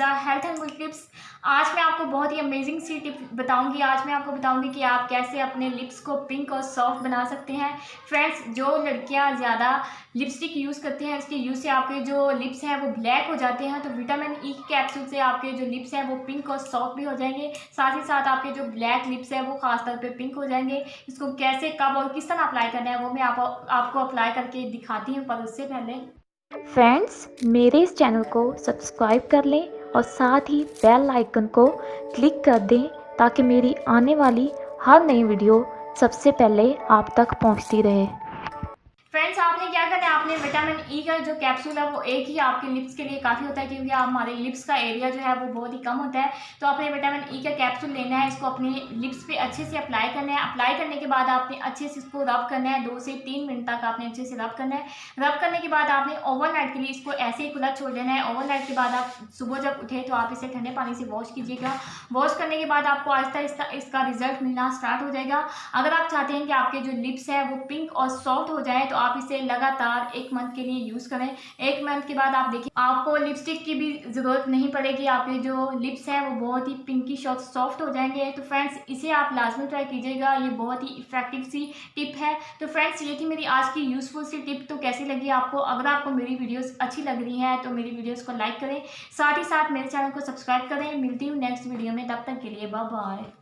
Liza health and beauty tips. आज मैं आपको बहुत ही अमेजिंग सी टिप बताऊंगी। आज मैं आपको बताऊंगी कि आप कैसे अपने लिप्स को पिंक और सॉफ्ट बना सकते हैं। फ्रेंड्स, जो लड़कियां ज़्यादा लिपस्टिक यूज़ करती हैं, इसके यूज़ से आपके जो लिप्स हैं वो ब्लैक हो जाते हैं। तो विटामिन ई कैप्सूल से आपके जो लिप्स हैं वो पिंक और सॉफ्ट भी हो जाएंगे। साथ ही साथ आपके जो ब्लैक लिप्स हैं वो खासतौर पे पिंक हो जाएंगे। इसको कैसे, कब और किस तरह अप्लाई करना है वो मैं आपको अप्लाई करके दिखाती हूँ। पर उससे पहले फ्रेंड्स, मेरे इस चैनल को सब्सक्राइब कर लें और साथ ही बेल आइकन को क्लिक कर दें ताकि मेरी आने वाली हर नई वीडियो सबसे पहले आप तक पहुंचती रहे। फ्रेंड्स, आपने क्या करना है, आपने विटामिन ई का जो कैप्सूल है वो एक ही आपके लिप्स के लिए काफ़ी होता है, क्योंकि हमारे लिप्स का एरिया जो है वो बहुत ही कम होता है। तो आपने विटामिन ई का कैप्सूल लेना है, इसको अपने लिप्स पे अच्छे से अप्लाई करना है। अप्लाई करने के बाद आपने अच्छे से इसको रब करना है, 2 से 3 मिनट तक आपने अच्छे से रब करना है। रब करने के बाद आपने ओवरनाइट के लिए इसको ऐसे ही खुला छोड़ देना है। ओवरनाइट के बाद आप सुबह जब उठे तो आप इसे ठंडे पानी से वॉश कीजिएगा। वॉश करने के बाद आपको आहिस्ता आहिस्ता इसका रिजल्ट मिलना स्टार्ट हो जाएगा। अगर आप चाहते हैं कि आपके जो लिप्स है वो पिंक और सॉफ्ट हो जाए तो आप इसे लगातार 1 मंथ के लिए यूज करें। 1 मंथ के बाद आप देखिए आपको लिपस्टिक की भी जरूरत नहीं पड़ेगी। आपके जो लिप्स हैं वो बहुत ही पिंकी और सॉफ्ट हो जाएंगे। तो फ्रेंड्स, इसे आप लाजमी ट्राई कीजिएगा, ये बहुत ही इफेक्टिव सी टिप है। तो फ्रेंड्स, ये थी मेरी आज की यूजफुल सी टिप। तो कैसी लगी आपको? अगर आपको मेरी वीडियोस अच्छी लग रही हैं तो मेरी वीडियोस को लाइक करें, साथ ही साथ मेरे चैनल को सब्सक्राइब करें। मिलती हूँ नेक्स्ट वीडियो में, तब तक के लिए बाय बाय।